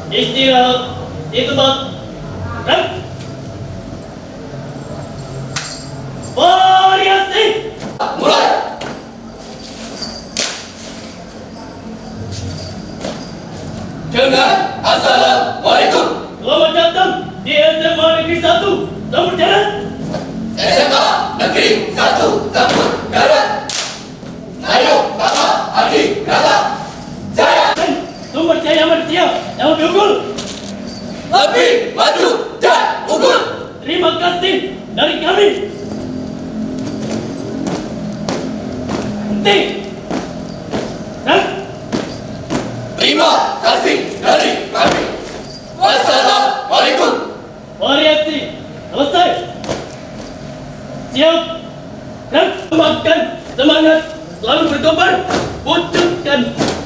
istirahat di tempat. Dan variasi. Mulai. Dengan Assalamualaikum. Selamat datang di SMA Negeri 1 Tambun Darat. SMA Negeri 1 Tambun Darat. Ayo Bapak Adi Rata Jaya. Sumber daya manusia yang lebih unggul. Lebih maju dan unggul. Terima kasih dari kami. Henti. Dan Terima kasih dari kami. Wassalamualaikum. variasi selesai. Siap. Dan semakin semangat selalu berkobar. Wujudkan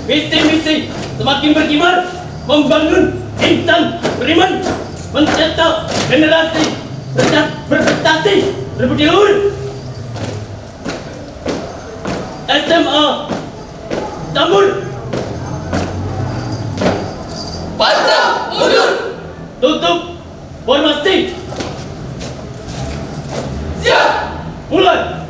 misi-misi semakin berkibar. Membangun insan beriman. Mencetak generasi berprestasi berbudi luhur. SMA Tambun. Pantang mundur. Tutup formasi. Siap. Mulai.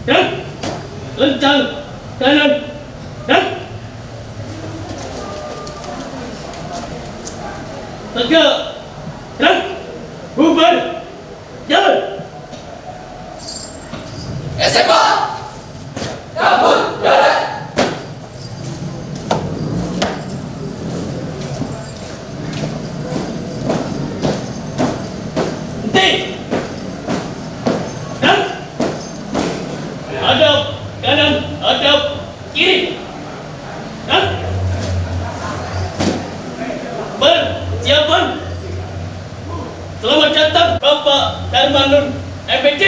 Dan lencang kanan. Dan tegak. Dan bubar. Jalan. SMA Tambun Darat. Henti. Dan hadap kanan, hadap kiri. Dan persiapan. Selamat datang Bapak Darmanur MPC,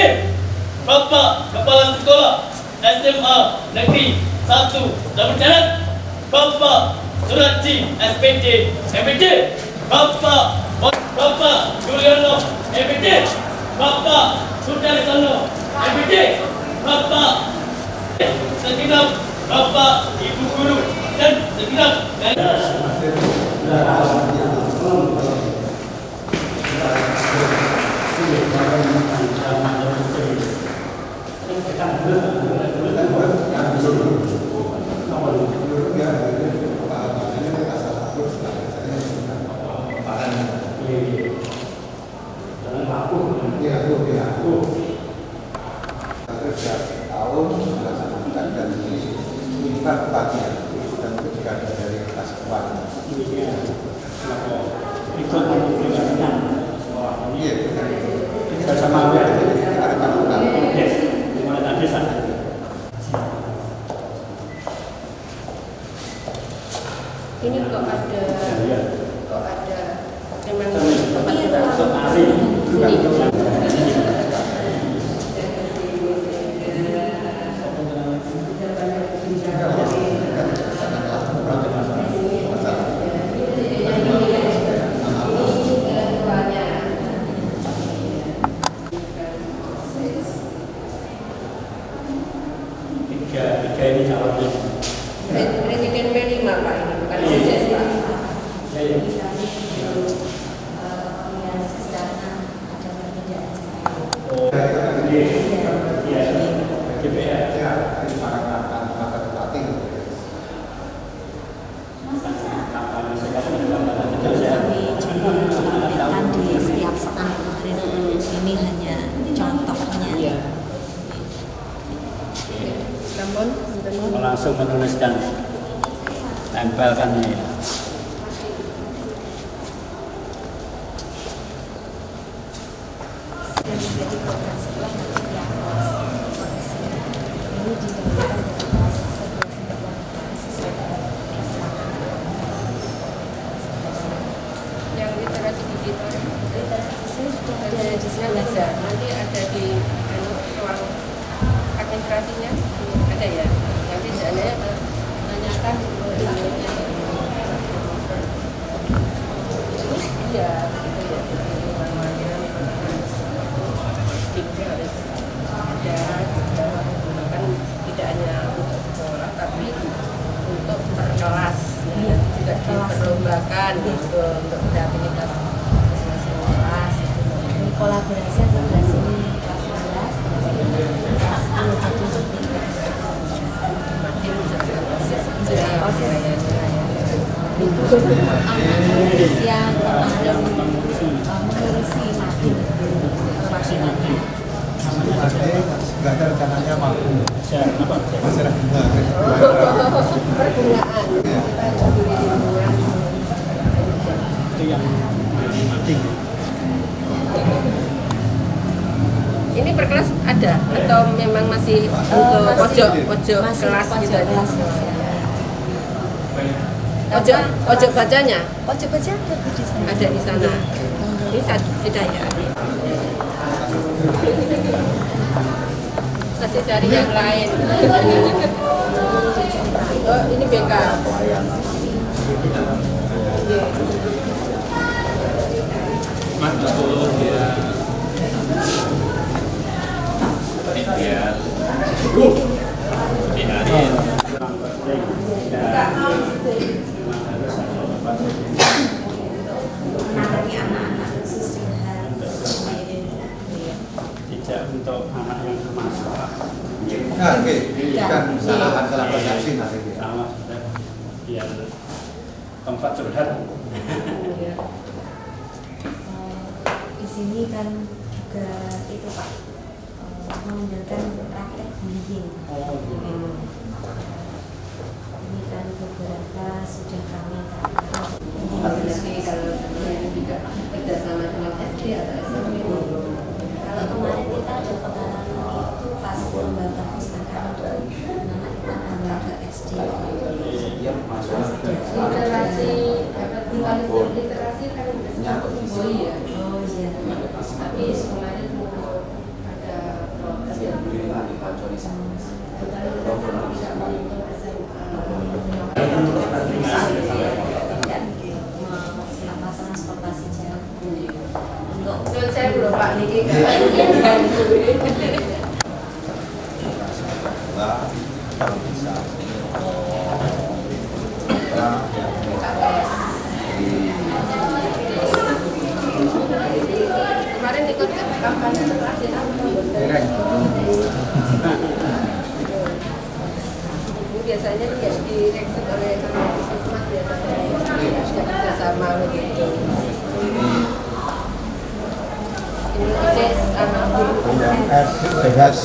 Bapak Kepala Sekolah SMA Negeri 1 Tambun Darat, Bapak Suratji SPJ MPC, Bapak Juliano MPC, Bapak Sudarsono MPC, Bapak segenap Bapak Ibu Guru dan segenap tahun dilaksanakan dan diinginkan pelatihan dan itu juga ada dari kelas keuangan. Iya, kita sama ada tamukan. Ini kok ada memang tempat tiga ini calonnya. Presiden B5 Pak, ini bukan sukses Pak. Di setiap stand kemarin ini hanya contohnya. Namun, Langsung menuliskan, tempelkan ini. yang literasi digital ada di sana, nanti ada di ruang administrasinya ada ya, nanti saya tanyakan iya gitu ya namanya harus kolaborasi sebelah sini kelas 11, kelas 10 satu seperti Indonesia kemarin mengurusi makin masyarakat. Nggak ada rencananya mampu masyarakat bunga. Pergunaan. Itu yang mati. Ini per kelas ada atau memang masih untuk pojok kelas gitu aja? Pojok bacanya Pojok baca ada di sana. Ini sudah ya. Masih cari yang lain. Oh, ini BK. Mas betul dia. Dia. Dinarin. menarik anak-anak istirahat Tidak untuk anak yang bermasalah. Nah, oke, kan salah persepsi nanti. Sama sudah biar tempat curhat. di sini kan juga itu Pak menunjukkan praktek bullying. Ini kan beberapa sudah kami tangkap. Jadi kalau yang juga kerjasama dengan SD atau SMP. Kalau kemarin kita ada pengalaman itu pas lomba perpustakaan itu anak kita bawa ke SD. Literasi, literasi kan oh iya. Oh iya. Tapi kemarin ada protes yang Transportasi jalan untuk saya belum Pak Niki kan. Kalau bisa. Kemarin ikut kampanye literasi biasanya dia direktur oleh Mas biasanya kerjasama begitu. Ini anak guru Bebas.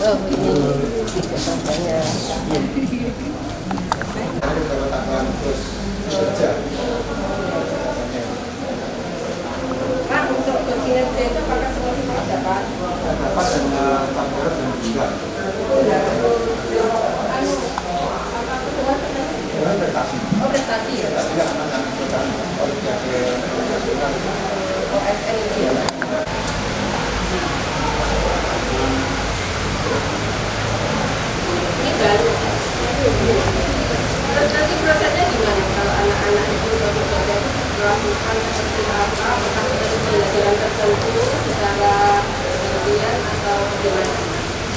oh ini contohnya. Terus kerja. Pak untuk kinerja itu apakah semua sekolah dapat? Dapat dan tampilan dan juga. Prestasi. Oh prestasi ya? Tidak akan menentukan olimpiade nasional. OSN itu ya? Ini baru. Terus nanti prosesnya gimana kalau anak-anak itu melakukan seperti apa? Apakah kita pembelajaran tertentu secara kemudian atau bagaimana?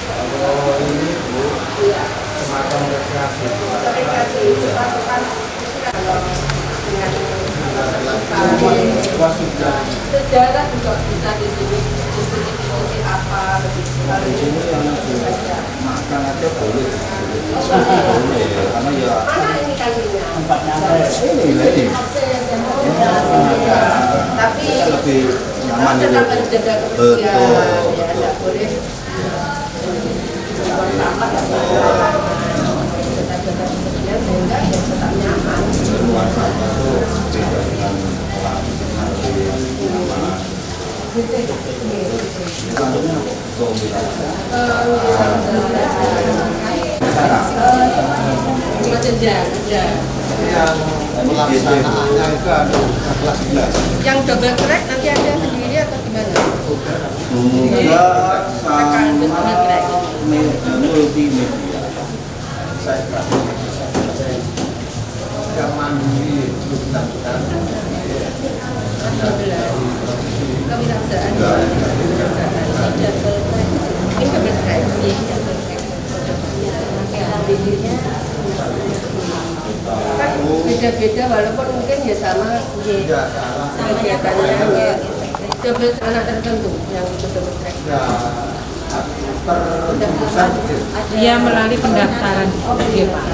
Kalau ini Bu, Iya. semacam rekreasi. Rekreasi itu lakukan kalau dengan sejarah juga bisa di sini diskusi apa begitu. Kalau Di sini yang makan aja boleh. Boleh, karena ya mana ini kantinnya? ini. Tapi Lebih nyaman itu. tetap harus jaga kebersihan ya, tidak boleh buang sampah ya. Tetap jaga kebersihan sehingga ya tetap nyaman. Luar sana itu beda dengan orang nanti nyaman. Kantornya Cuma jenjang aja. yang pelaksanaannya itu ada kelas 11. Yang double track nanti ada sendiri atau gimana? Enggak sama multimedia. Saya yang mandiri itu kita beda-beda walaupun mungkin ya sama Ya, salah. kegiatannya ya. Coba anak tertentu yang ikut double track. Ya, terbusan mungkin. Iya melalui pendaftaran. Iya Pak.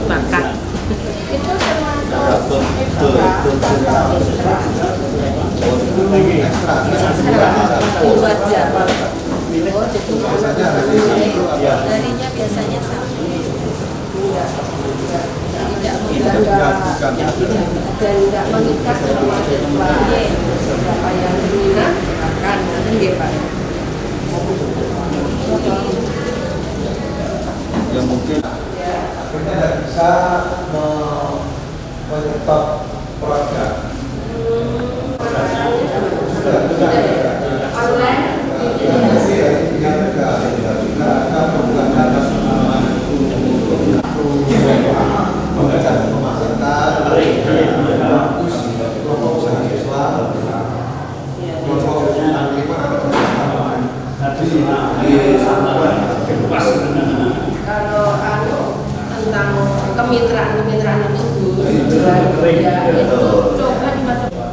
Bakat. Itu termasuk Ekstra. Buat jam. oh jadi Biasanya hari Sabtu apa? Harinya biasanya Sabtu. tidak Bukan. dan tidak mengikat semua siswa siapa yang berminat akan nanti Pak. Ya mungkin tidak bisa menyetop program. Kalau tentang kemitraan itu ya itu coba dimasukkan.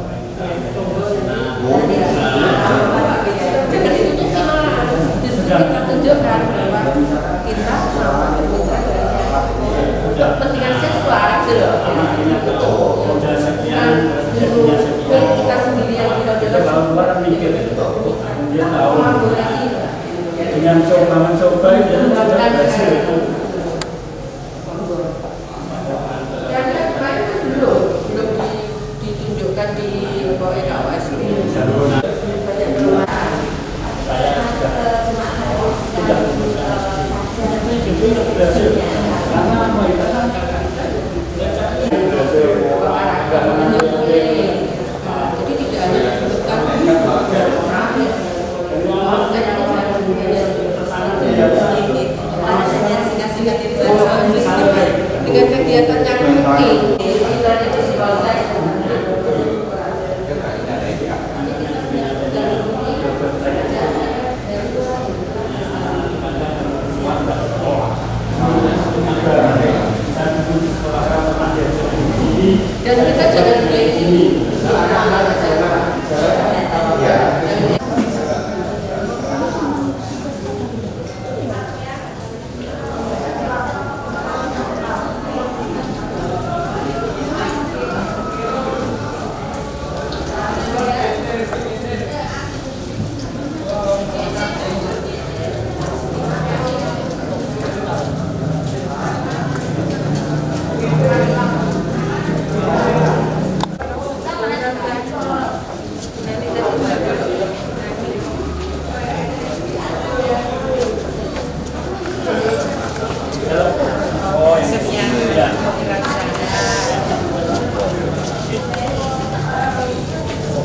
Jangan ditutupi malah, justru kita tunjukkan bahwa kita mau bermitra dengan untuk kepentingan siswa gitu loh. Nah, kita sendiri yang kolaborasi dengan mencoba itu sudah berhasil. karena kemarin kan belum ditunjukkan di EKUS ini. Banyak kelemahan. Jadi tidak hanya disebutkan dengan kegiatan yang penting kita di sekolah. Dan kita jangan beli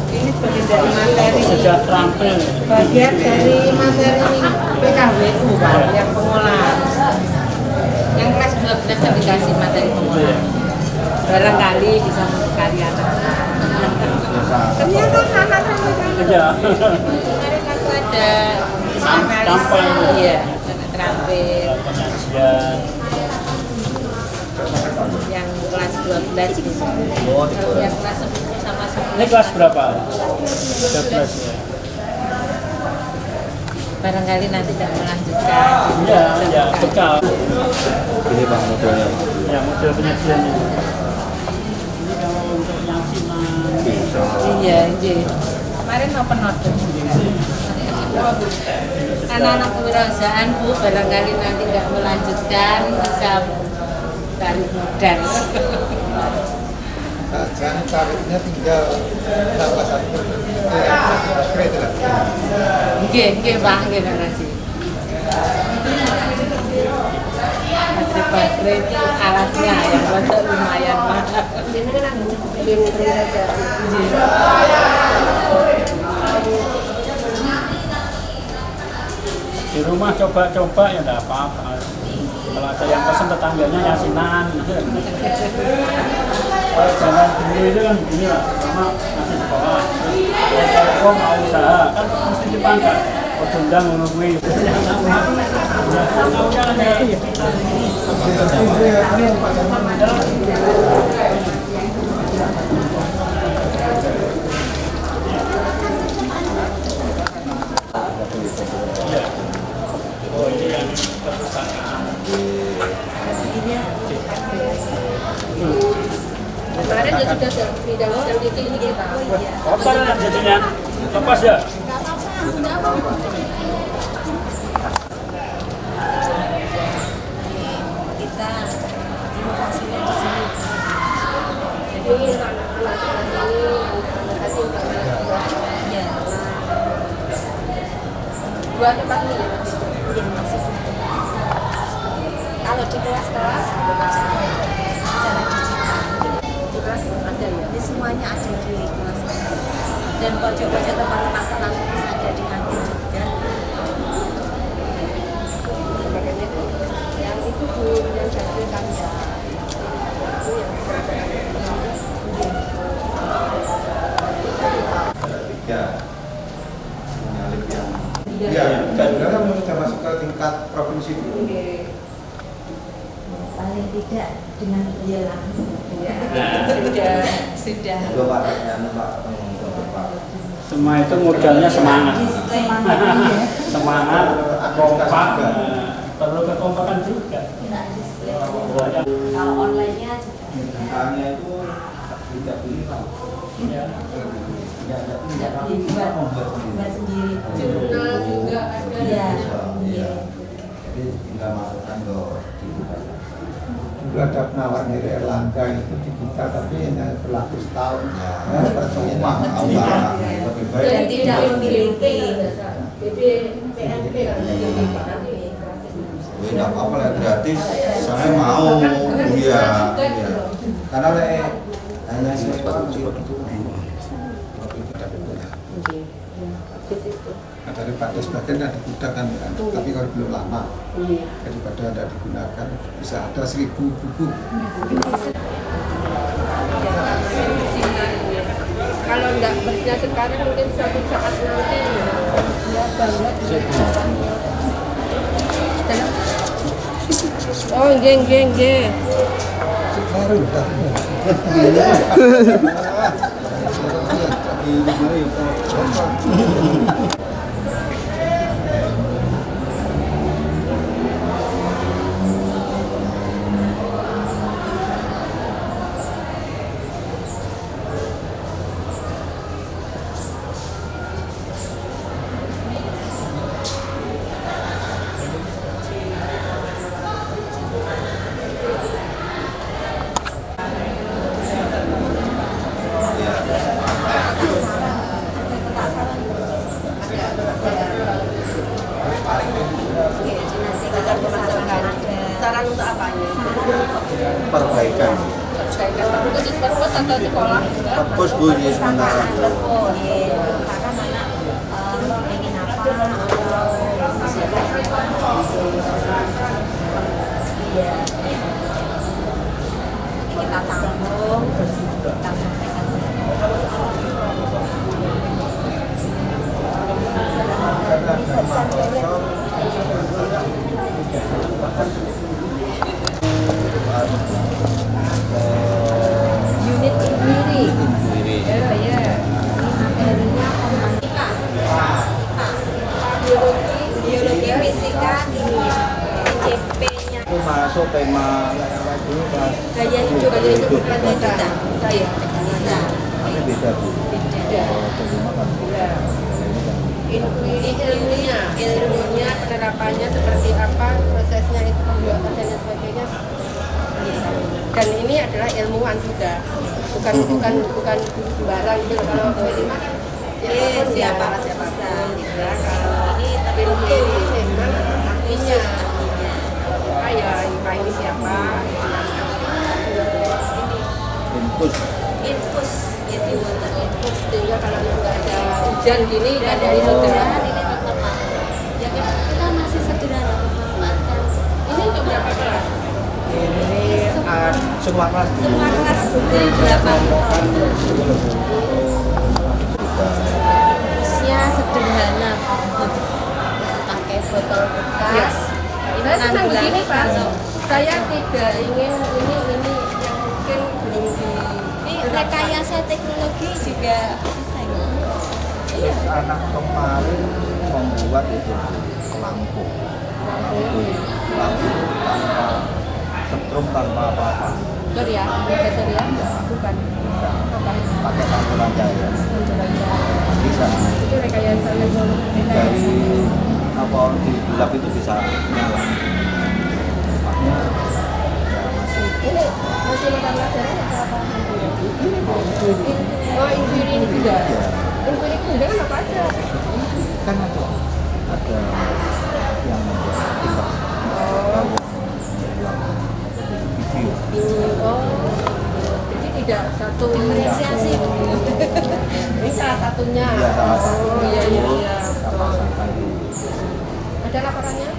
Ini bagian dari materi. Sudah terampil. Bagian dari materi PKWU Pak, yang pengolahan. Yang kelas 12 kami kasih materi pengolahan. Barangkali bisa mengkali anak-anak. Ternyata anak-anak Iya. mereka tuh ada Kampanye. Iya, terampil. Pengajian. Yang kelas 12 bisa. Kalau yang kelas 10 sama 11. Ini kelas berapa? 12 ya. Barangkali nanti tidak melanjutkan. Iya, ya, bekal. Ini Pak modelnya. Ya, model penyajian ini. Ini kalau untuk yakinan. Iya, iya. Kemarin open order. Anak-anak kewirausahaan Bu, barangkali nanti nggak melanjutkan bisa cari modal. Kan tarifnya tinggal tambah satu kredit lah. Oke Pak, terima kasih. Baterai itu alatnya yang untuk lumayan mahal. ini kan yang saja. Di rumah coba-coba ya enggak apa-apa. Kalau ada yang pesen tetangganya yasinan gitu. Kalau zaman dulu itu kan begini lah, sama masih sekolah. Kalau mau usaha kan mesti dipangkat. undang ngono kuwi. Oh ini yang perpustakaan. Kemarin dia sudah bidang di sini kita. Apa jadinya? Lepas ya? Kita inovasinya di sini. Jadi anak-anak ini Ya, dua tempat ini ya. iya masih. Kalau di kelas-kelas secara digital, Jelas ada ya. jadi semuanya ada di kelas-kelas. Dan pojok-pojok tempat-tempat tenang bisa ada di kantin juga. Makanya itu yang itu Bu yang saya kan ya. Itu yang Tiga menyalip yang iya, sebenarnya sudah masuk ke tingkat provinsi dulu. Paling tidak dengan bilang sudah. Dua Pak, anu Pak, Pak. Semua itu modalnya semangat. Semangat, kompak, perlu kekompakan juga. Kalau online-nya juga Tentangnya itu tidak beli Pak. Ya. Tidak buat sendiri. jurnal juga ada. Iya. Iya. Jadi tinggal masukkan ke dibuka. Dulu ada penawar dari Erlangga itu dibuka tapi hanya berlaku setahun. Ya, percuma. Lebih baik. Dan tidak memiliki PNP kan nanti Tidak apa-apa lah gratis. Saya mau. Iya. Karena hanya sewa itu. Nah, daripada sebagian yang digunakan kan, tapi kalau belum lama daripada tidak digunakan bisa ada 1000 buku. kalau enggak bersihnya sekarang mungkin suatu saat nanti ya banget. Oh, geng. Baru Saran untuk apanya? perbaikan. Khusus perpus atau sekolah? Perpus Bu ini sementara. Karena anak ingin apa iya. Kita tampung, kita sampaikan. Karena ada mahasiswa Unit sendiri. Ya. Materinya matematika, biologi, fisika, CP-nya. itu masuk tema dulu Pak. Gaya hidup kita. Iya, bisa. Ini beda Bu. Beda. Terima ilmunya penerapannya seperti apa, prosesnya itu pembuatan dan sebagainya. Dan ini adalah ilmuwan juga, bukan barang gitu. Kalau kelima kan siapa bisa. ya, kalau ini tapi ini memang ahlinya ya IPA ini siapa Input. Infus itu untuk infus. sehingga kalau nggak ada hujan gini nggak ada itu Sederhana ini teman-teman. Ya kita masih sederhana memanfaatkan. ini untuk berapa kelas? Ini semua kelas dulu. Semua kelas dari 8 tahun. Usia sederhana. botol bekas. Saya senang begini Pak. Masuk. Saya tidak ingin ini yang mungkin belum di. Ini rekayasa teknologi juga bisa gitu. Iya. Anak kemarin membuat itu lampu tanpa setrum, tanpa apa-apa. Surya, Surya, bukan. Apa? Pakai pantulan cahaya. Bisa. Itu rekayasa teknologi. Dari apa di gelap itu bisa nyala. Makanya ya masih. Ini masih makan pelajaran atau apa? Oh, infuri ini juga. Infuri itu juga kan apa aja? Kan ada yang membuat timbang. Video. Oh, jadi tidak satu Diferensiasi begitu. Ini salah satunya. Iya, salah satu. Oh, iya. Sama sekali. Ada laporannya?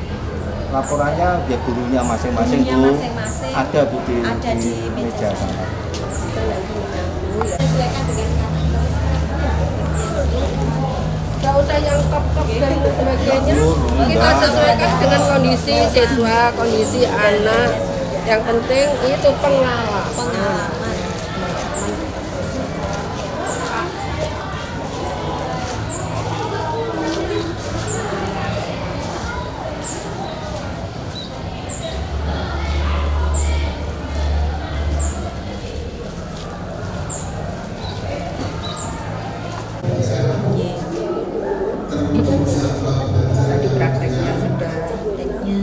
Laporannya ya gurunya masing-masing Gurunya Bu. masing-masing. Ada Bu Ada di meja sana. Kita yang punya. Sesuaikan dengan karakteristik. Gak usah yang top-top dan sebagainya. Kita Enggak. sesuaikan dengan kondisi siswa, kondisi anak. Yang penting itu pengalaman. Pengalaman. Tadi prakteknya sudah. Tekniknya,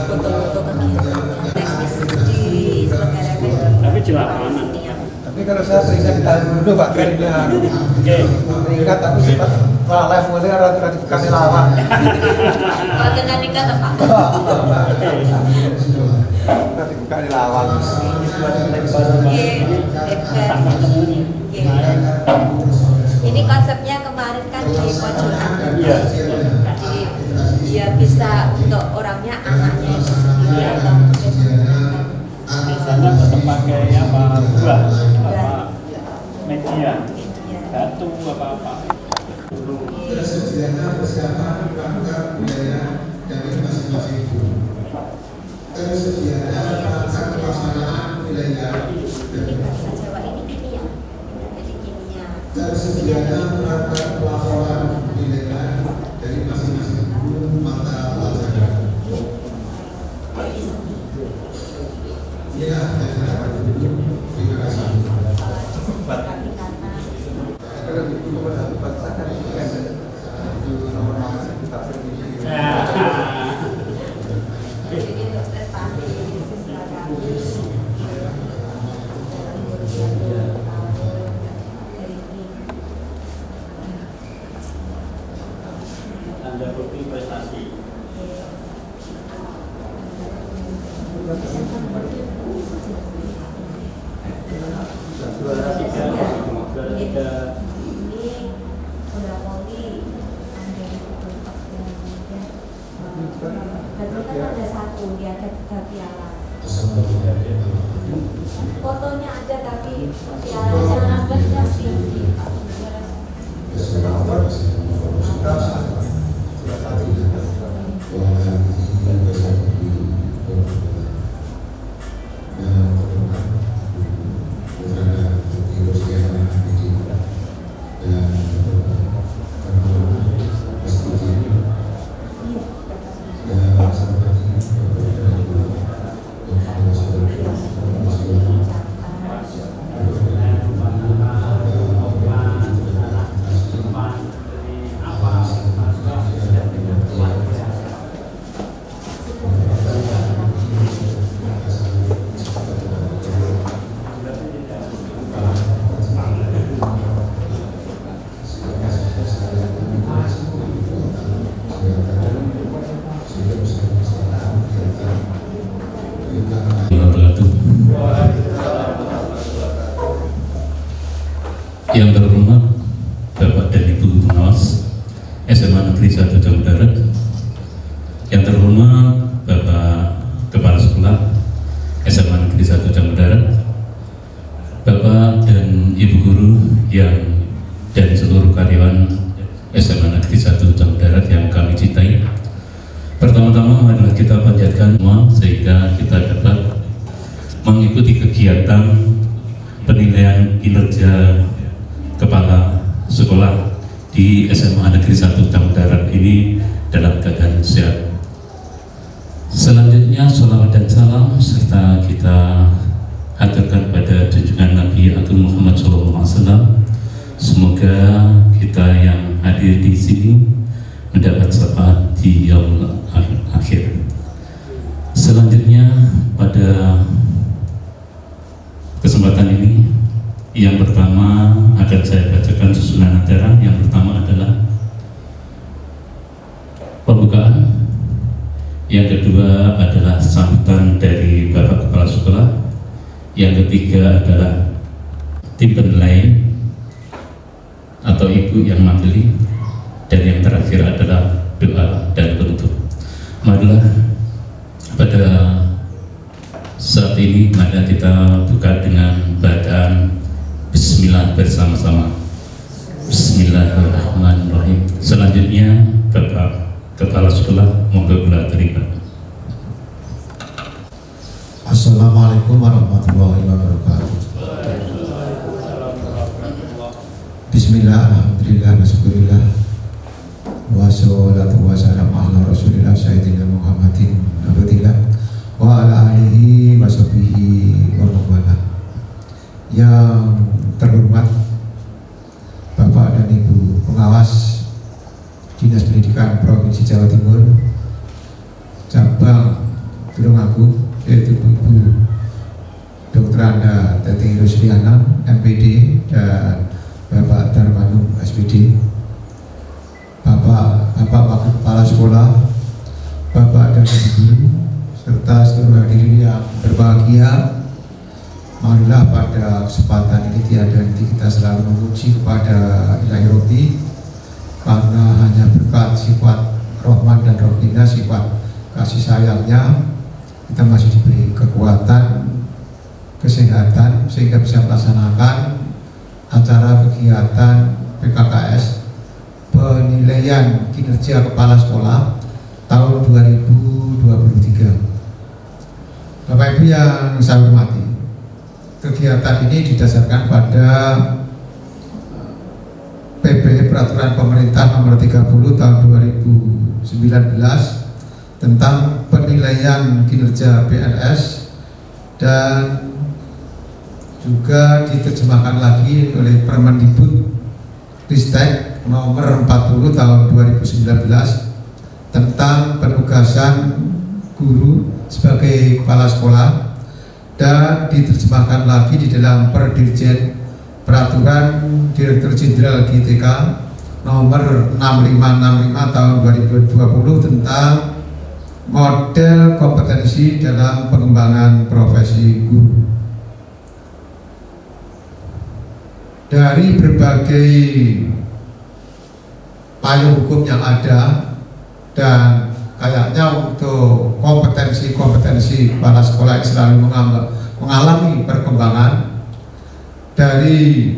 foto-foto kegiatan teknis diselenggarakan. Tapi di lapangan. Tapi kalau saya periksa di tahun dulu Pak, kayaknya Oke. peringkat tapi sempat live mulai ratifikasi lawan. Kalau dengan nikah Pak. Ratifikasi lawan. Ini konsepnya kemarin kan di pojokan. Iya. Jadi dia bisa untuk orangnya anaknya itu sendiri atau mungkin Biasanya tetap pakai apa buah, apa media, batu apa-apa. ini bahasa Jawa ini kimia. Jadi kimia. Jadi untuk prestasi siswa kami Tanda bukti prestasi. Juara tiga. ini udah poli berarti kan ada satu dia ada 3 piala fotonya ada tapi pialanya namanya sih Yang terhormat Bapak dan Ibu Pengawas SMA Negeri 1 Jawa Barat, yang terhormat Bapak Kepala Sekolah SMA Negeri 1 Jawa Barat, Bapak dan Ibu Guru dan seluruh karyawan SMA Negeri 1 Jawa Barat yang kami cintai, kesempatan sehingga kita dapat mengikuti kegiatan penilaian kinerja kepala sekolah di SMA Negeri 1 Jam Darat ini dalam keadaan sehat. Selanjutnya sholawat dan salam serta kita haturkan pada junjungan Nabi Agung Muhammad SAW. Semoga kita yang hadir di sini mendapat syafaat di yaumul akhir. Selanjutnya pada kesempatan ini, yang pertama akan saya bacakan susunan acara. Yang pertama adalah pembukaan, yang kedua adalah sambutan dari Bapak Kepala Sekolah, yang ketiga adalah tim penilai atau ibu yang mewakili, dan yang terakhir adalah doa dan penutup. Marilah pada saat ini mari kita buka dengan bacaan Bismillah bersama-sama. Bismillahirrahmanirrahim. Selanjutnya Bapak Kepala Sekolah, monggo kula terima. Assalamualaikum warahmatullahi wabarakatuh. Bismillah, alhamdulillah, wasyukurillah, wassalatu wassalamu ala rasulillah sayyidina Muhammadin abdillah wa ala alihi wa sahbihi wa mawala. Yang terhormat Bapak dan Ibu Pengawas Dinas Pendidikan Provinsi Jawa Timur Cabang Tulungagung, yaitu Ibu Dr. Anda Teti Rusliana MPD dan Bapak Darmanung SPD, Bapak Wakil Kepala Sekolah, Bapak dan Ibu serta seluruh hadirin yang berbahagia. Marilah pada kesempatan ini tiada henti kita selalu memuji kepada Ilahi Rabbi, karena hanya berkat sifat Rahman dan Rahimnya, sifat kasih sayangnya, kita masih diberi kekuatan, kesehatan sehingga bisa melaksanakan acara kegiatan PKKS penilaian kinerja kepala sekolah tahun 2023. Bapak Ibu yang saya hormati, kegiatan ini didasarkan pada PP Peraturan Pemerintah Nomor 30 Tahun 2019 tentang penilaian kinerja PNS, dan juga diterjemahkan lagi oleh Permendikbud Ristek Nomor 40 Tahun 2019 tentang penugasan guru sebagai kepala sekolah, dan diterjemahkan lagi di dalam Perdirjen Peraturan Direktur Jenderal GTK Nomor 6565 Tahun 2020 tentang model kompetensi dalam pengembangan profesi guru. Dari berbagai payung hukum yang ada, dan kayaknya untuk kompetensi kepala sekolah yang selalu mengalami perkembangan, dari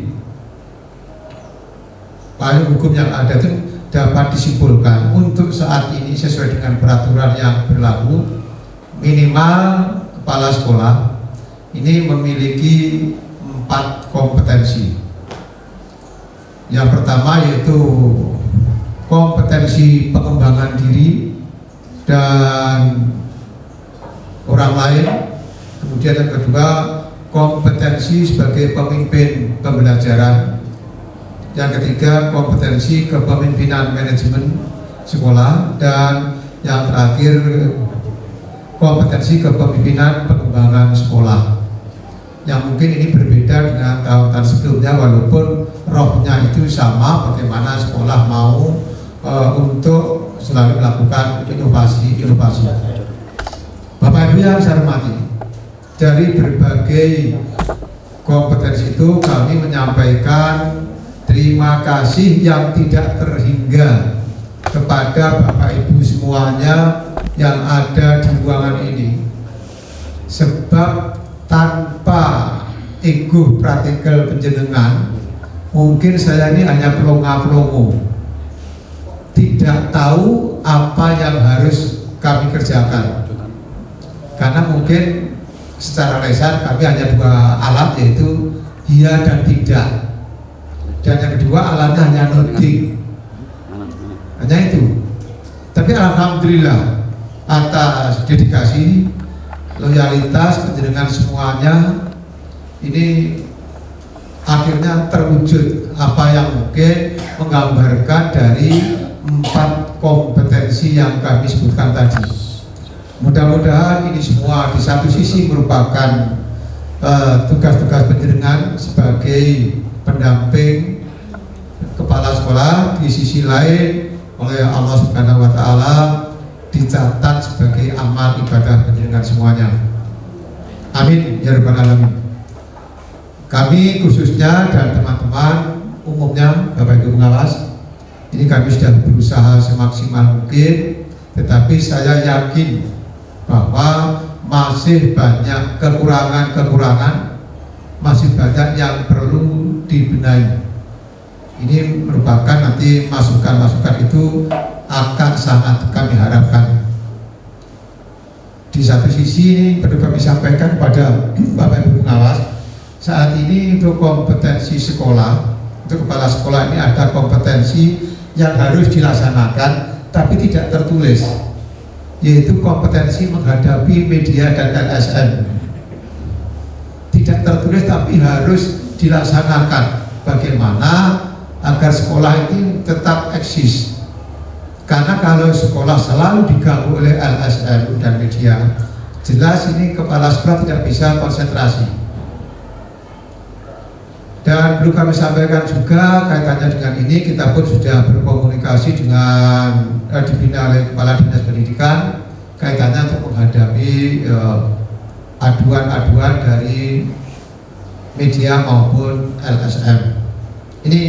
payung hukum yang ada itu dapat disimpulkan untuk saat ini sesuai dengan peraturan yang berlaku, minimal kepala sekolah ini memiliki 4 kompetensi. Yang pertama yaitu kompetensi pengembangan diri dan orang lain. Kemudian yang kedua, kompetensi sebagai pemimpin pembelajaran. Yang ketiga, kompetensi kepemimpinan manajemen sekolah. Dan yang terakhir, kompetensi kepemimpinan pengembangan sekolah. Yang mungkin ini berbeda dengan tahun-tahun sebelumnya, walaupun rohnya itu sama, bagaimana sekolah mau untuk selalu melakukan inovasi. Bapak Ibu yang saya hormati, dari berbagai kompetensi itu kami menyampaikan terima kasih yang tidak terhingga kepada Bapak Ibu semuanya yang ada di ruangan ini, sebab tanpa ego praktikal penjenengan, mungkin saya ini hanya pelongo-pelongo, tidak tahu apa yang harus kami kerjakan. karena mungkin secara lesan kami hanya 2 alat, yaitu iya dan tidak, dan yang kedua alatnya hanya nuding, hanya itu. Tapi alhamdulillah atas dedikasi, loyalitas penjenengan semuanya, ini akhirnya terwujud apa yang mungkin menggambarkan dari 4 kompetensi yang kami sebutkan tadi. Mudah-mudahan ini semua di satu sisi merupakan tugas-tugas penjenengan sebagai pendamping kepala sekolah, di sisi lain oleh Allah Subhanahu wa Ta'ala dicatat sebagai amal ibadah penjenengan semuanya. Amin ya rabbal alamin. Kami khususnya dan teman-teman umumnya, Bapak Ibu pengawas, ini kami sudah berusaha semaksimal mungkin, tetapi saya yakin bahwa masih banyak kekurangan, masih banyak yang perlu dibenahi. Ini merupakan nanti masukan-masukan itu akan sangat kami harapkan. Di satu sisi perlu kami sampaikan kepada Bapak Ibu pengawas, saat ini untuk kompetensi sekolah, untuk kepala sekolah ini ada kompetensi yang harus dilaksanakan tapi tidak tertulis, yaitu kompetensi menghadapi media dan LSM. Tidak tertulis tapi harus dilaksanakan. Bagaimana agar sekolah ini tetap eksis? Karena kalau sekolah selalu diganggu oleh LSM dan media, jelas ini kepala sekolah tidak bisa konsentrasi. Dan perlu kami sampaikan juga kaitannya dengan ini, kita pun sudah berkomunikasi dengan dibina oleh Kepala Dinas Pendidikan kaitannya untuk menghadapi aduan-aduan dari media maupun LSM. Ini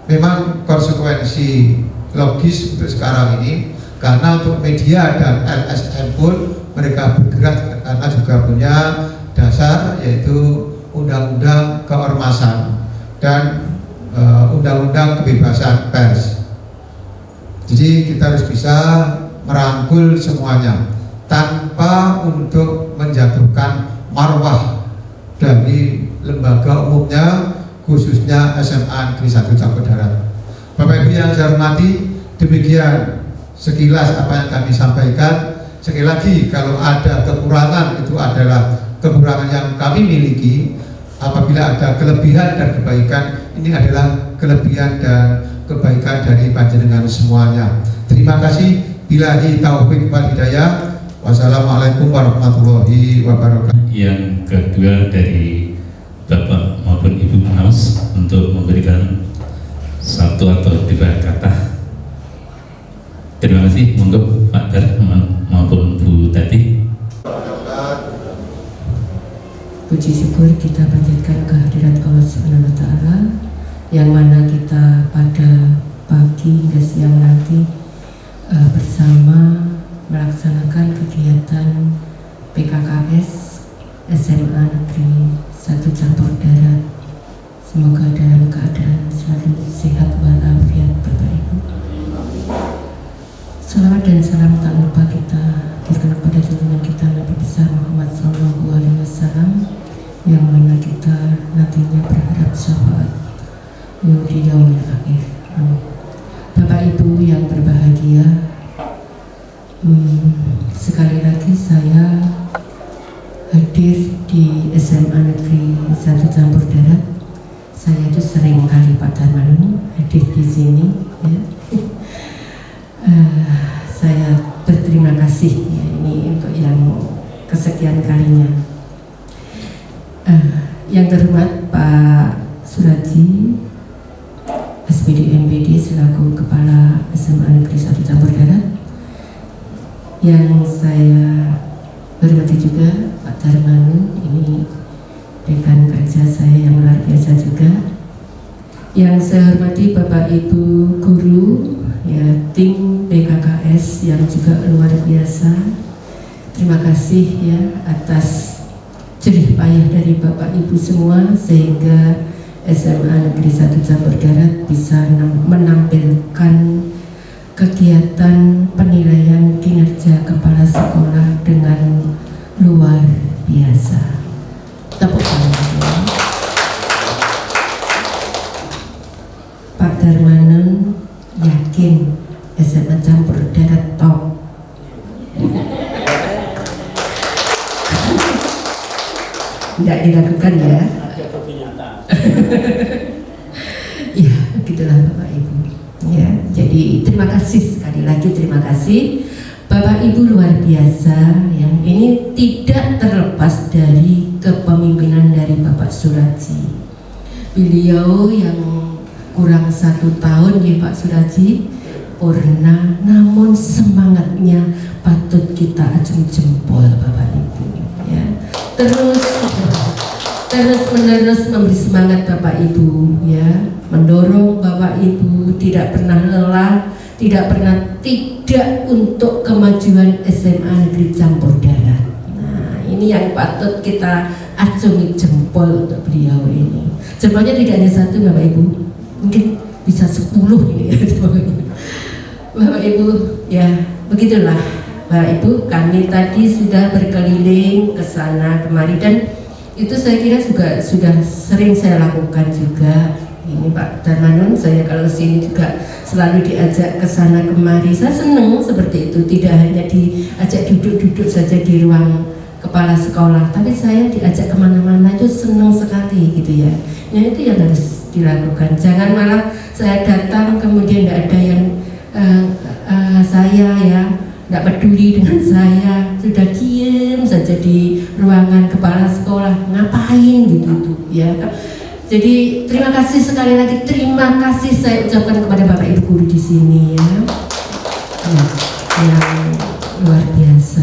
memang konsekuensi logis untuk sekarang ini, karena untuk media dan LSM pun mereka bergerak karena juga punya dasar, yaitu Undang-Undang Keormasan dan Undang-Undang Kebebasan Pers. Jadi kita harus bisa merangkul semuanya tanpa untuk menjatuhkan marwah dari lembaga umumnya, khususnya SMA Negeri 1 Campur Darat. Bapak Ibu yang saya hormati, demikian sekilas apa yang kami sampaikan. Sekali lagi, kalau ada kekurangan, itu adalah kekurangan yang kami miliki. Apabila ada kelebihan dan kebaikan, ini adalah kelebihan dan kebaikan dari panjenengan semuanya. Terima kasih. Billahi taufiq wal hidayah. Wassalamualaikum warahmatullahi wabarakatuh. Yang kedua dari Bapak maupun Ibu pengawas untuk memberikan satu atau 2 kata. Terima kasih. Monggo Pak Dar maupun Bu Tati. Puji syukur kita panjatkan kehadirat Allah Subhanahu wa Ta'ala, yang mana kita pada pagi hingga siang nanti bersama melaksanakan kegiatan PKKS SMA Negeri 1 Campur Darat. Semoga dalam keadaan selalu sehat walafiat Bapak Ibu. Salawat dan salam tak lupa kita berikan kepada junjungan kita Nabi besar Muhammad SAW, yang mana kita nantinya berharap syafaat di yaumil akhir. Bapak Ibu yang berbahagia, sekali lagi saya hadir di SMA Negeri 1 Campur Darat. Saya itu sering kali Pak Darmawan hadir di sini, ya. Saya berterima kasih, ya, ini untuk yang kesekian kalinya. Yang terhormat Pak Suraji SPD MPD selaku Kepala SMA Negeri 1 Campur Darat, yang saya hormati juga Pak Darmawan, ini rekan kerja saya yang luar biasa juga. Yang saya hormati Bapak Ibu guru, ya, tim PKKS yang juga luar biasa. Terima kasih ya atas jerih payah dari Bapak Ibu semua, sehingga SMA Negeri 1 Campur Darat bisa menampilkan kegiatan penilaian kinerja kepala sekolah dengan luar biasa. Tepuk tangan. Pak Darmanen yakin SMA campur darat top. Tidak dilakukan ya. Ada bukti nyata. Ya, begitulah Bapak Ibu. Ya, jadi terima kasih sekali lagi, terima kasih Bapak Ibu luar biasa. Ya, ini tidak terlepas dari kepemimpinan dari Bapak Suraji. Beliau yang kurang 1 tahun ya Pak Suraji purna, namun semangatnya patut kita acung jempol Bapak Ibu. Ya, terus menerus memberi semangat Bapak Ibu, ya, mendorong Bapak Ibu tidak pernah lelah, tidak untuk kemajuan SMA Negeri Campur Darat. Nah, ini yang patut kita acungi jempol untuk beliau ini. Jempolnya tidak hanya 1 Bapak Ibu, mungkin bisa 10 ini ya Bapak Ibu. Ya, begitulah Bapak Ibu, kami tadi sudah berkeliling ke sana kemari dan itu saya kira juga sudah sering saya lakukan juga. Ini Pak Darmanen, saya kalau sini juga selalu diajak ke sana kemari. Saya senang seperti itu, tidak hanya diajak duduk-duduk saja di ruang kepala sekolah, tapi saya diajak kemana-mana itu senang sekali gitu ya. Nah, itu yang harus dilakukan. Jangan malah saya datang kemudian tidak ada yang saya ya tidak peduli dengan saya, sudah diem saja di ruangan kepala sekolah, ngapain gitu ya. Jadi terima kasih sekali lagi, terima kasih saya ucapkan kepada Bapak Ibu guru di sini ya, yang luar biasa.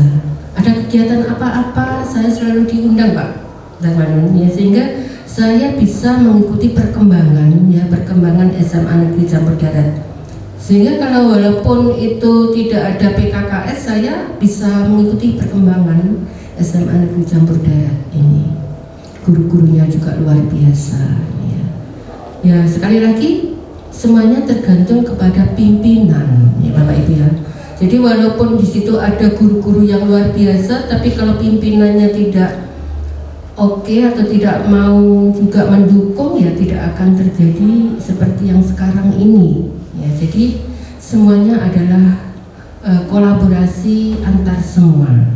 Ada kegiatan apa-apa saya selalu diundang Pak Darmanen ya, sehingga saya bisa mengikuti perkembangan SMA Negeri Campur Darat. Sehingga kalau walaupun itu tidak ada PKKS, saya bisa mengikuti perkembangan SMA Negeri Campur Darat ini. Guru-gurunya juga luar biasa. Ya, sekali lagi semuanya tergantung kepada pimpinan, ya Bapak Ibu ya. Jadi walaupun di situ ada guru-guru yang luar biasa, tapi kalau pimpinannya tidak oke atau tidak mau juga mendukung, ya tidak akan terjadi seperti yang sekarang ini. Ya, jadi semuanya adalah kolaborasi antar semua,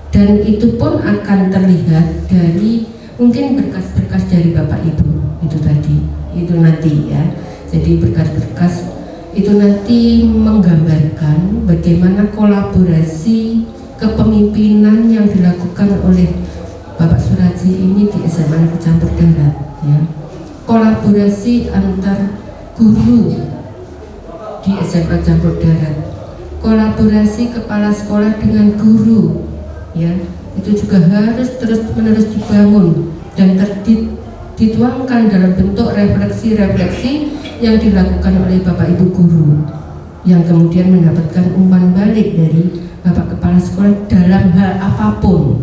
dan itu pun akan terlihat dari mungkin berkas-berkas dari Bapak Ibu itu tadi, itu nanti ya. Jadi berkas-berkas itu nanti menggambarkan bagaimana kolaborasi kepemimpinan yang dilakukan oleh Bapak Suraji ini di SMA Negeri Campur Darat ya. Kolaborasi antar guru di SMA Campur Darat, kolaborasi kepala sekolah dengan guru ya, itu juga harus terus-menerus dibangun dan dituangkan dalam bentuk refleksi-refleksi yang dilakukan oleh Bapak Ibu guru yang kemudian mendapatkan umpan balik dari Bapak Kepala Sekolah dalam hal apapun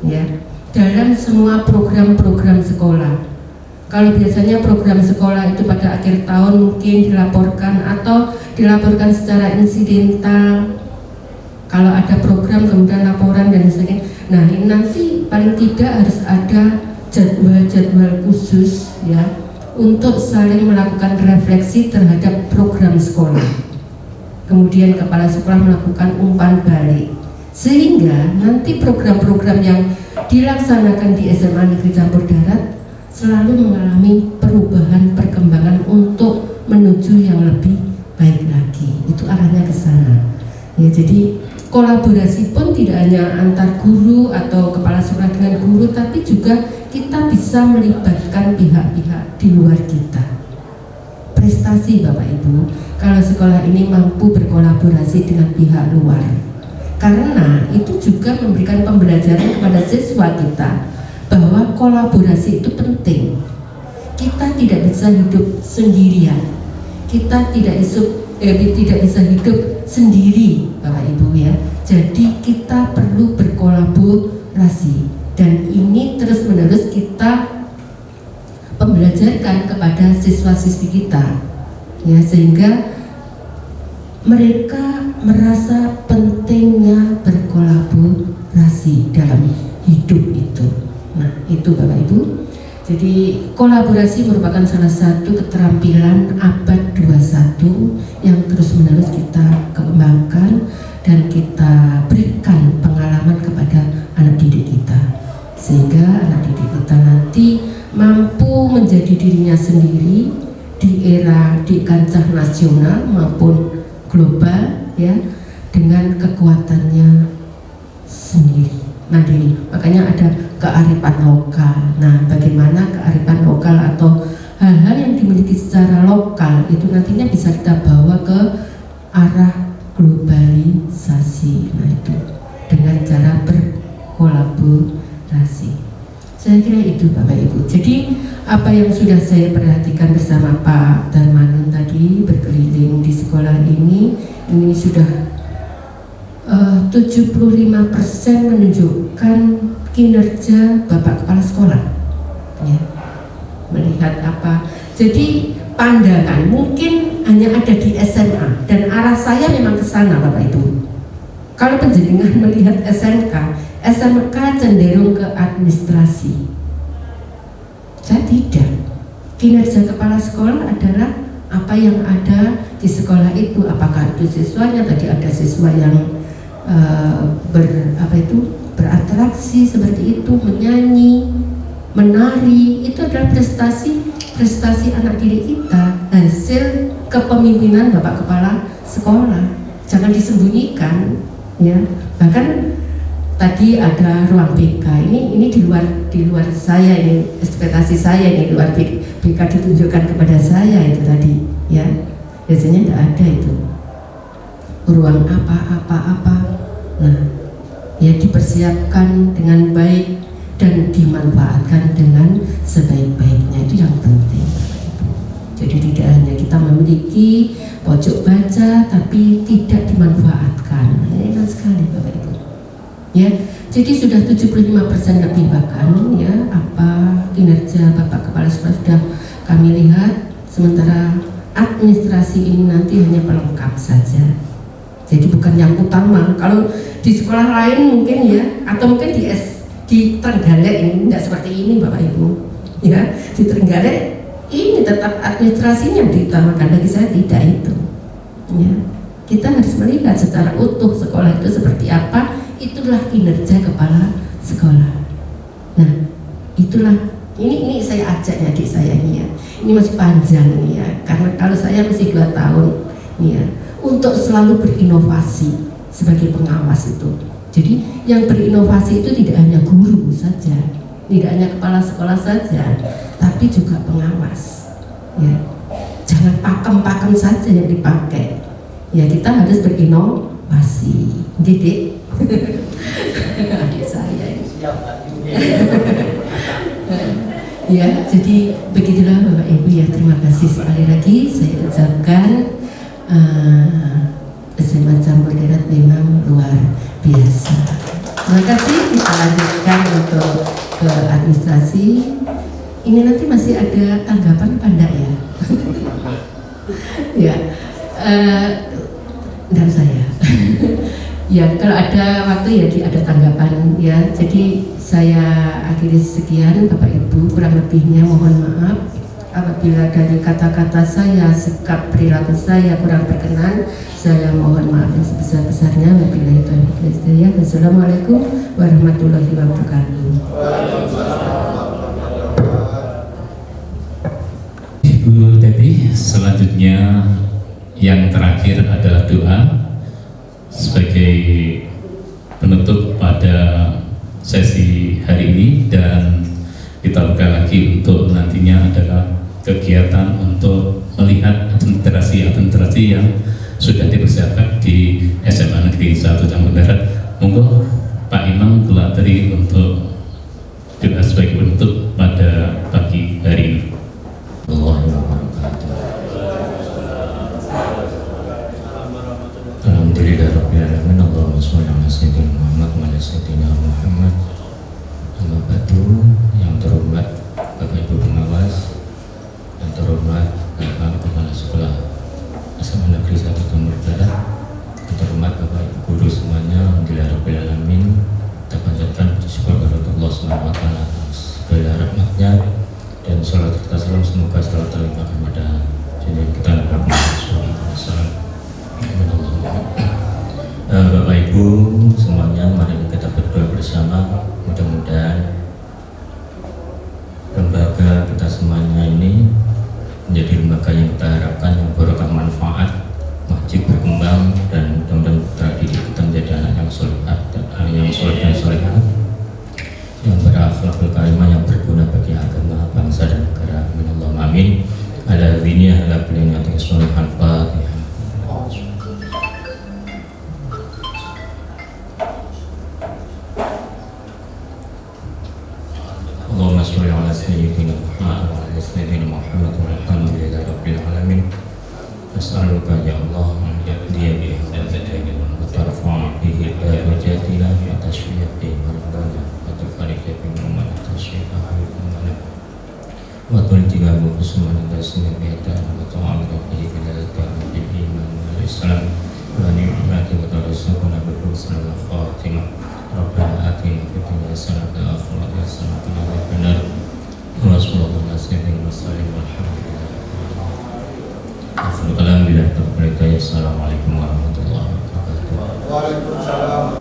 ya, dalam semua program-program sekolah. Kalau biasanya program sekolah itu pada akhir tahun mungkin dilaporkan atau dilaporkan secara insidental. Kalau ada program kemudian laporan dan sebagainya. Nah, ini nanti paling tidak harus ada jadwal-jadwal khusus ya untuk saling melakukan refleksi terhadap program sekolah. Kemudian kepala sekolah melakukan umpan balik. Sehingga nanti program-program yang dilaksanakan di SMA Negeri Campur Darat selalu mengalami perubahan perkembangan untuk menuju yang lebih baik lagi. Itu arahnya ke sana. Ya, jadi kolaborasi pun tidak hanya antar guru atau kepala sekolah dengan guru, tapi juga kita bisa melibatkan pihak-pihak di luar kita. Prestasi Bapak Ibu, kalau sekolah ini mampu berkolaborasi dengan pihak luar. Karena itu juga memberikan pembelajaran kepada siswa kita bahwa kolaborasi itu penting. Kita tidak bisa hidup sendirian. Kita tidak bisa hidup sendiri Bapak Ibu ya. Jadi kita perlu berkolaborasi, dan ini terus-menerus kita pembelajarkan kepada siswa-siswi kita ya, sehingga mereka merasa pentingnya berkolaborasi. kolaborasi dalam hidup itu. Nah, itu Bapak Ibu. Jadi kolaborasi merupakan salah satu keterampilan abad 21 yang terus-menerus kita kembangkan dan kita berikan pengalaman kepada anak didik kita, sehingga anak didik kita nanti mampu menjadi dirinya sendiri di era di kancah nasional maupun global, ya, dengan kekuatannya sendiri, mandiri. Makanya ada kearifan lokal. Nah, bagaimana kearifan lokal atau hal-hal yang dimiliki secara lokal itu nantinya bisa kita bawa ke arah globalisasi. Nah, itu dengan cara berkolaborasi. Saya kira itu Bapak Ibu. Jadi apa yang sudah saya perhatikan bersama Pak Darmanin tadi berkeliling di sekolah ini sudah 75% menunjukkan kinerja Bapak Kepala Sekolah, ya. Melihat apa, jadi pandangan mungkin hanya ada di SMA dan arah saya memang ke sana Bapak Ibu. Kalau penjenengan melihat SMK cenderung ke administrasi. Saya tidak. Kinerja kepala sekolah adalah apa yang ada di sekolah itu, apakah itu siswanya, tadi ada siswa yang berinteraksi seperti itu, menyanyi, menari, itu adalah prestasi anak didik kita, hasil kepemimpinan Bapak Kepala Sekolah. Jangan disembunyikan, ya. Bahkan tadi ada ruang BK, ini di luar saya, ini ekspektasi saya, ini luar BK ditunjukkan kepada saya itu tadi, ya. Biasanya tidak ada itu ruang apa. Nah, ya, dipersiapkan dengan baik dan dimanfaatkan dengan sebaik-baiknya, itu yang penting. Jadi tidak hanya kita memiliki pojok baca tapi tidak dimanfaatkan. Enak sekali Bapak Ibu. Ya, jadi sudah 75% lebih bahkan, ya, apa kinerja Bapak Kepala Sekolah sudah kami lihat, sementara administrasi ini nanti hanya pelengkap saja. Jadi bukan yang utama. Kalau di sekolah lain mungkin, ya, atau mungkin di Trenggalek ini tidak seperti ini Bapak Ibu, ya. Di Trenggalek ini tetap administrasinya diutamakan, bagi saya tidak itu, ya. Kita harus melihat secara utuh sekolah itu seperti apa. Itulah kinerja kepala sekolah. Nah, itulah ini saya ajaknya adik saya ini, ya. Ini masih panjang ini, ya. Karena kalau saya masih 2 tahun, ini, ya, untuk selalu berinovasi sebagai pengawas itu. Jadi yang berinovasi itu tidak hanya guru saja, tidak hanya kepala sekolah saja, tapi juga pengawas, ya. Jangan pakem-pakem saja yang dipakai, ya. Kita harus berinovasi, didik. Adik saya ini. Ya, jadi begitulah Bapak Ibu, ya. Terima kasih sekali lagi saya ucapkan. SMA Campur Darat memang luar biasa. Terima kasih. Kita lanjutkan untuk ke administrasi. Ini nanti masih ada tanggapan apa enggak, ya? Ya, dan saya. Ya, kalau ada waktu, ya, ada tanggapan, ya. Jadi saya akhiri sekian Bapak Ibu, kurang lebihnya mohon maaf apabila dari kata-kata saya, sikap perilaku saya kurang berkenan. Saya mohon maaf yang sebesar-besarnya. Wabillahi taufiq wal hidayah. Wassalamualaikum warahmatullahi wabarakatuh. Ibu Teti, selanjutnya yang terakhir adalah doa sebagai penutup pada sesi hari ini, dan kita buka lagi untuk nantinya adalah kegiatan untuk melihat administrasi yang sudah dipersiapkan di SMA Negeri 1 Campur Darat. Monggo Pak Imam Kulateri untuk doa sebagai penutup pada pagi hari ini. Alhamdulillahirrahmanirrahim. Allahumma sholli ala sayyidina Muhammad wa ala sayyidina Muhammad. Amma ba'du. Yang terhormat Bapak Ibu pengawas, yang terhormat Bapak Kepala Sekolah SMA Negeri 1 Campur Darat, yang terhormat Bapak Ibu guru semuanya, alhamdulillah rabbil alamin. bala rahmatnya, dan sholat serta salam semoga selalu terlimpah kepada junjungan kita Nabi Muhammad SAW. Bapak Ibu semuanya, mari kita berdoa bersama. Mudah-mudahan lembaga kita semuanya ini menjadi lembaga yang kita harapkan, yang barokah manfaat, masjid berkembang, dan mudah-mudahan putra didik kita menjadi anak yang soleh dan solehah, yang berakhlakul karimah, yang berguna bagi agama, bangsa, dan negara. Amin Allahumma amin. Ala dunia ala belinya solehah Al-Fatihah. Allahumma sholli ala sayyidina Muhammad wa ala sayyidina Muhammad walhamdulillahi rabbil alamin. As'aluka ya Allah an yahdiya bi ihsanihi wa tarfa'a bihi darajatina wa tashfi'a bihi mardana wa tufarija bi umman tashfi'a bihi wa tuljiga bi husnul tasmi bi ta'ala wa ta'ala bihi bilalatan bil iman wal islam wa ni'mati wa tarzuqna bil husnil khatimah. Rabbana atina fid dunya hasanatan wa fil akhirati hasanatan wa qina adzabannar. Assalamualaikum warahmatullahi wabarakatuh. Waalaikumsalam.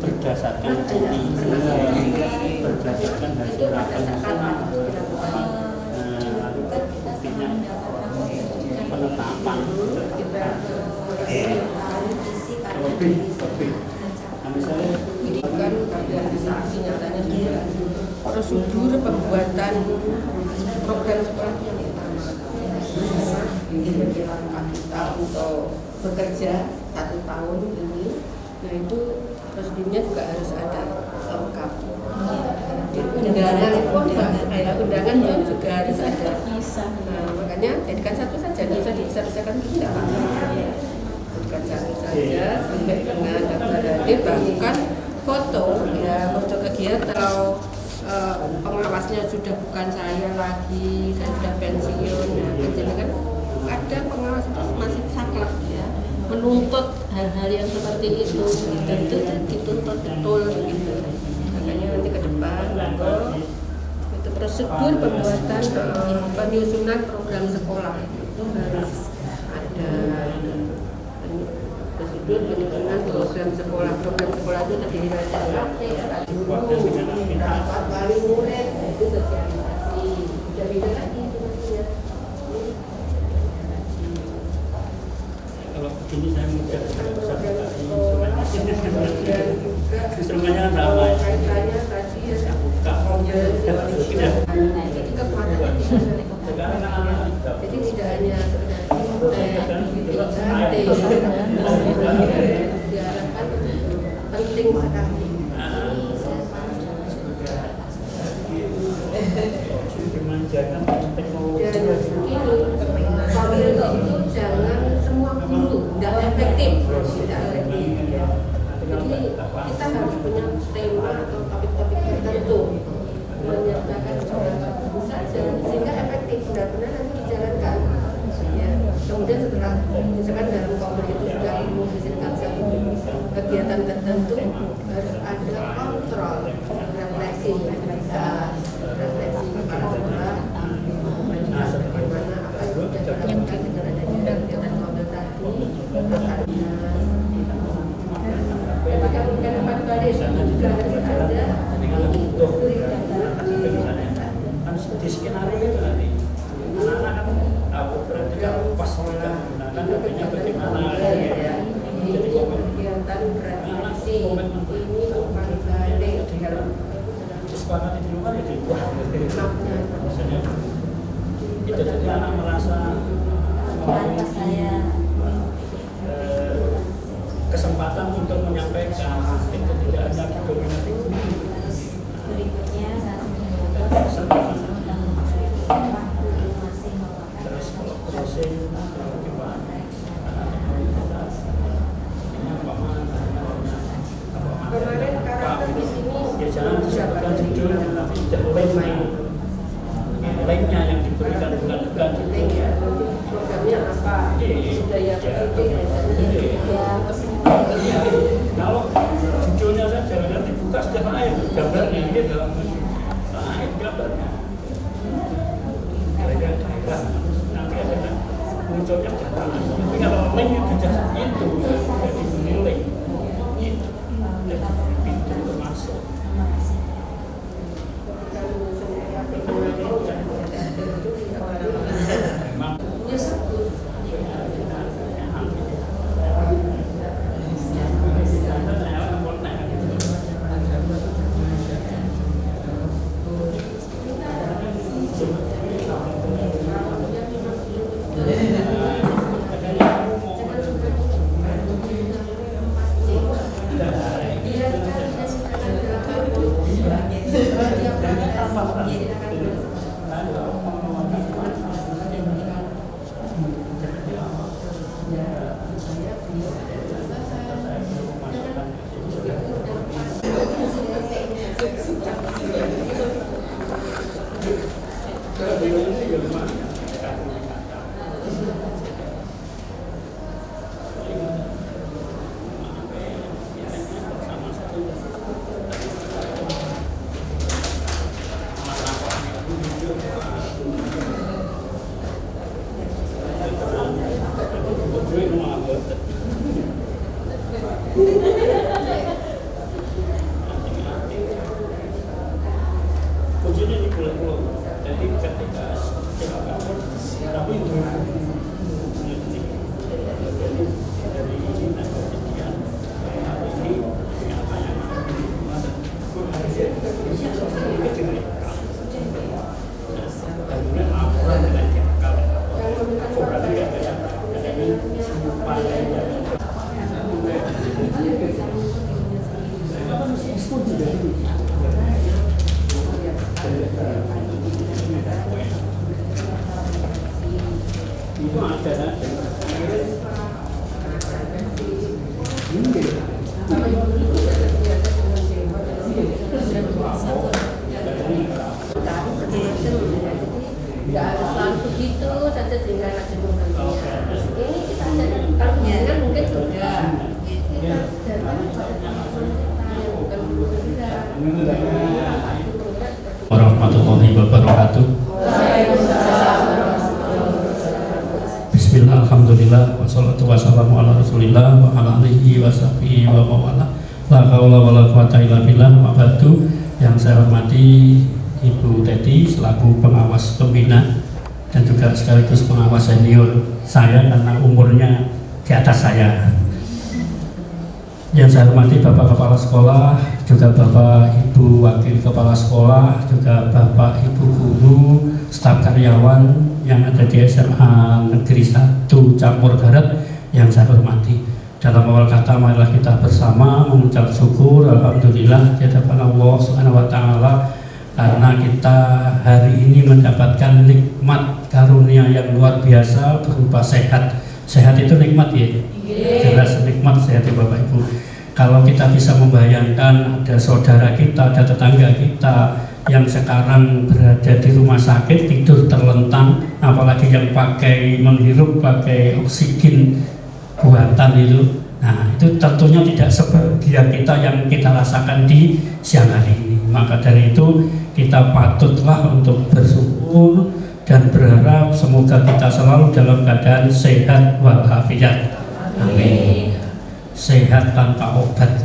Berdasarkan penetapan prosedur pembuatan program sekolah yang utama. Kita untuk bekerja 1 tahun ini, nah itu prosedurnya juga harus ada lengkap. Undangan yang juga harus ada. Nah, makanya jadikan satu saja, bisa diselesaikan tidak apa-apa. Jadikan satu saja sampai dengan daftar hadir, bahkan foto ya, foto kegiatan. Kalau pengawasnya sudah bukan saya lagi, saya sudah pensiun, ya kan ada pengawas itu masih saklek ya, menuntut hal-hal yang seperti itu, dan itu dituntut betul gitu. Makanya nanti ke depan itu prosedur pembuatan penyusunan program sekolah itu harus ada prosedur penyusunan program sekolah. Program sekolah itu terdiri dari guru, rapat wali murid, itu sosialisasi. Sudah beda lagi itu maksudnya. Kalau begini saya mudah instrumennya ramai. Kaitannya tadi ya saya buka. Jadi kekuatan jadi tidak hanya diharapkan penting sekali. Dimanjakan teknologi. Dan ini pemilu itu jangan semua guru, tidak efektif, tidak efektif. Jadi kita harus punya tema atau topik-topik tertentu, menyertakan beberapa guru saja sehingga efektif benar-benar nanti dijalankan. Ya, kemudian setelah misalkan dalam kompor itu sudah menghasilkan satu kegiatan tertentu, harus ada kontrol, refleksi kepala sekolah, bagaimana apa yang sudah dilakukan dengan adanya kegiatan kompor tadi, juga harus ada di skenario itu nanti anak-anak kan tahu berarti kan pas kita gunakan datanya bagaimana. Jadi kegiatan berefleksi ini bukan balik disepakati di luar ya di luar jadi anak merasa Lantas saya kesempatan untuk menyampaikan itu tidak hanya didominasi berikutnya kesempatan dan masih terus kalau closing Kemarin karakter di sini ya jangan disebutkan judulnya tapi linknya yang diberikan bukan judulnya. programnya apa, budaya pendidik, Kalau judulnya saja dan dibuka setiap ayat gambarnya ini dalam ayat gambarnya. Nanti ada munculnya data. Tapi kalau link itu jadi menilai pintu masuk. Kuncinya di pulau. Jadi ketika tapi itu dari ini apa yang itu ada nggak harus selalu begitu saja sehingga anak cenderung ini kita ada kalau jangan mungkin sudah kita datang bukan warahmatullahi wabarakatuh. Bismillah, alhamdulillah, wassalatu wassalamu ala rasulillah wa ala alihi wa sahbihi wa mawala. La haula wa la quwata illa billah. Wa ba'du. Yang saya hormati Ibu Teti selaku pengawas pembina dan juga sekaligus pengawas senior saya karena umurnya di atas saya. Yang saya hormati Bapak Kepala Sekolah, juga Bapak Ibu Wakil Kepala Sekolah, juga Bapak Ibu Guru, staf karyawan yang ada di SMA Negeri 1 Campur Darat yang saya hormati. Dalam awal kata marilah kita bersama mengucap syukur alhamdulillah di hadapan Allah Subhanahu wa taala karena kita hari ini mendapatkan nikmat karunia yang luar biasa berupa sehat. Sehat itu nikmat ya. Jelas nikmat sehat ya Bapak Ibu. Kalau kita bisa membayangkan ada saudara kita, ada tetangga kita yang sekarang berada di rumah sakit tidur terlentang, apalagi yang menghirup pakai oksigen buatan itu. Nah, itu tentunya tidak sebahagia kita yang kita rasakan di siang hari ini. Maka dari itu kita patutlah untuk bersyukur dan berharap semoga kita selalu dalam keadaan sehat walafiat. Amin. Sehat tanpa obat.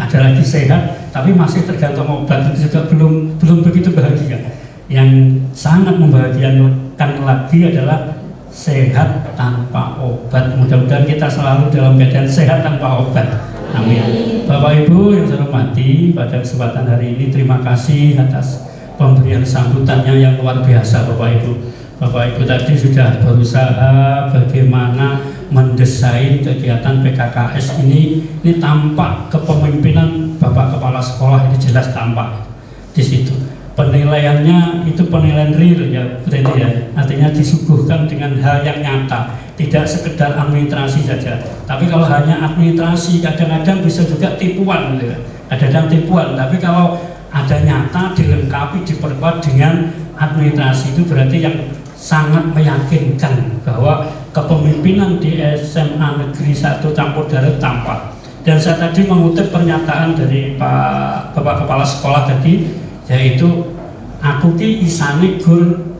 Ada lagi sehat tapi masih tergantung obat, itu juga belum begitu bahagia. Yang sangat membahagiakan lagi adalah sehat tanpa obat. Mudah-mudahan kita selalu dalam keadaan sehat tanpa obat. Amin. Bapak Ibu yang saya hormati, pada kesempatan hari ini terima kasih atas pemberian sambutannya yang luar biasa Bapak Ibu. Bapak Ibu tadi sudah berusaha bagaimana mendesain kegiatan PKKS ini tampak kepemimpinan Bapak Kepala Sekolah ini jelas tampak di situ. Penilaiannya itu penilaian real ya, berarti ya, artinya disuguhkan dengan hal yang nyata, tidak sekedar administrasi saja. Tapi kalau hanya administrasi kadang-kadang bisa juga tipuan, gitu ya. Kadang-kadang tipuan. Tapi kalau ada nyata dilengkapi diperkuat dengan administrasi itu berarti yang sangat meyakinkan bahwa kepemimpinan di SMA Negeri 1 Campur Darat tampak. Dan saya tadi mengutip pernyataan dari Bapak Kepala Sekolah tadi, yaitu aku ki isane gur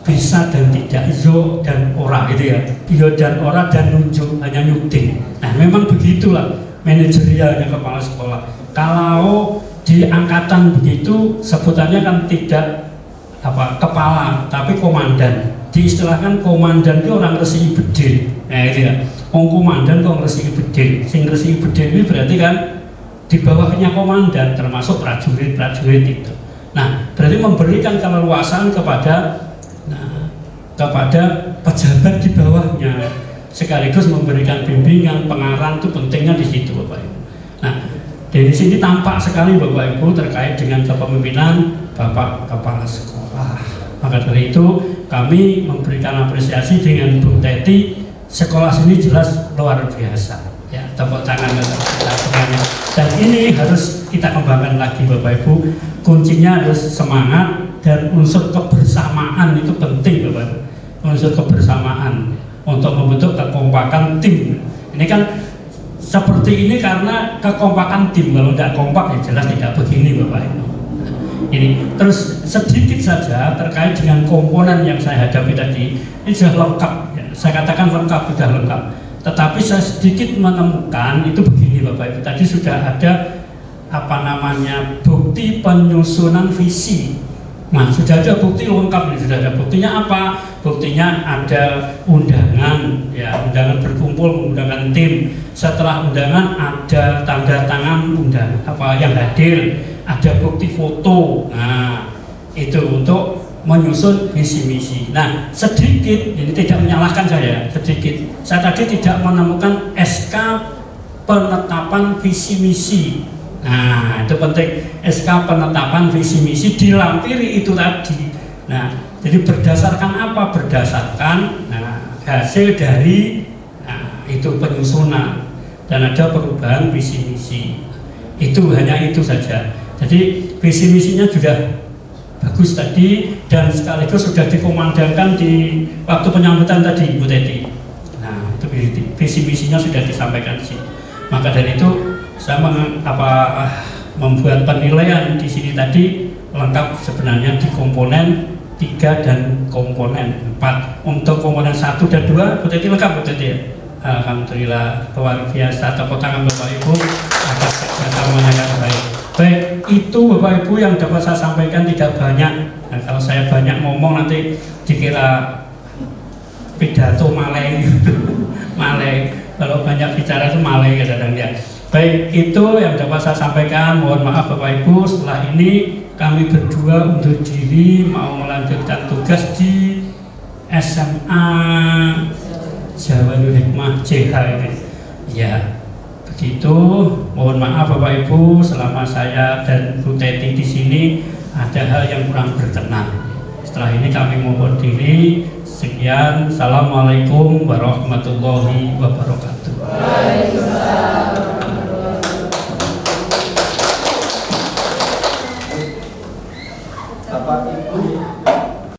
bisa dan tidak, iyo dan ora gitu ya, iyo dan ora dan nunjuk hanya nyuting. Nah memang begitulah manajerialnya kepala sekolah. Kalau di angkatan begitu sebutannya kan tidak kepala tapi komandan. Diistilahkan komandan itu orang resi bedil. Nah itu ya, orang komandan kok resi bedil. Sing resi bedil ini berarti kan di bawahnya komandan, termasuk prajurit-prajurit itu. Nah, berarti memberikan keleluasan kepada pejabat di bawahnya, sekaligus memberikan bimbingan, pengarang itu pentingnya di situ, Bapak Ibu. Nah, dari sini tampak sekali Bapak Ibu terkait dengan kepemimpinan Bapak Kepala Sekolah. Maka dari itu kami memberikan apresiasi dengan Bu Teti. Sekolah sini jelas luar biasa. Ya, tepuk tangan semuanya. Dan ini harus kita kembangkan lagi Bapak Ibu. Kuncinya harus semangat dan unsur kebersamaan itu penting Bapak Ibu. Unsur kebersamaan untuk membentuk kekompakan tim. Ini kan seperti ini karena kekompakan tim. Kalau tidak kompak ya jelas tidak begini Bapak Ibu. Ini terus sedikit saja terkait dengan komponen yang saya hadapi tadi. Ini sudah lengkap ya. Saya katakan lengkap, sudah lengkap. Tetapi saya sedikit menemukan itu begini Bapak Ibu. Tadi sudah ada bukti penyusunan visi. Nah sudah ada bukti lengkap nih, sudah ada buktinya apa? Buktinya ada undangan, ya undangan berkumpul mengundangkan tim. Setelah undangan ada tanda tangan yang hadir, ada bukti foto. Nah itu untuk menyusun visi misi. Nah sedikit, ini tidak menyalahkan saya, sedikit. Saya tadi tidak menemukan SK penetapan visi misi. Nah itu penting, SK penetapan visi misi dilampiri itu tadi. Nah jadi berdasarkan apa? Berdasarkan hasil dari itu penyusunan dan ada perubahan visi misi. Itu hanya itu saja. Jadi visi misinya sudah bagus tadi dan sekaligus sudah dikomandangkan di waktu penyambutan tadi Bu Teti. Nah itu visi misinya sudah disampaikan di sini. Maka dari itu saya membuat penilaian di sini tadi lengkap sebenarnya di komponen 3 dan komponen 4. Untuk komponen 1 dan 2 Bu Teti lengkap Bu Teti ya. Alhamdulillah luar biasa, tepuk tangan Bapak Ibu atas kerjasamanya yang baik. Baik, itu Bapak Ibu yang dapat saya sampaikan, tidak banyak. Nah, kalau saya banyak ngomong nanti dikira pidato malai. Malai, kalau banyak bicara itu malai kadang-kadang ya. Baik, itu yang dapat saya sampaikan. Mohon maaf Bapak Ibu, setelah ini kami berdua undur diri mau melanjutkan tugas di SMA Jawanul Hikmah JH ini. Ya, begitu. Mohon maaf Bapak Ibu, selama saya dan Bu Teti di sini ada hal yang kurang berkenan. Setelah ini kami mohon diri. Sekian. Assalamualaikum warahmatullahi wabarakatuh. Waalaikumsalam.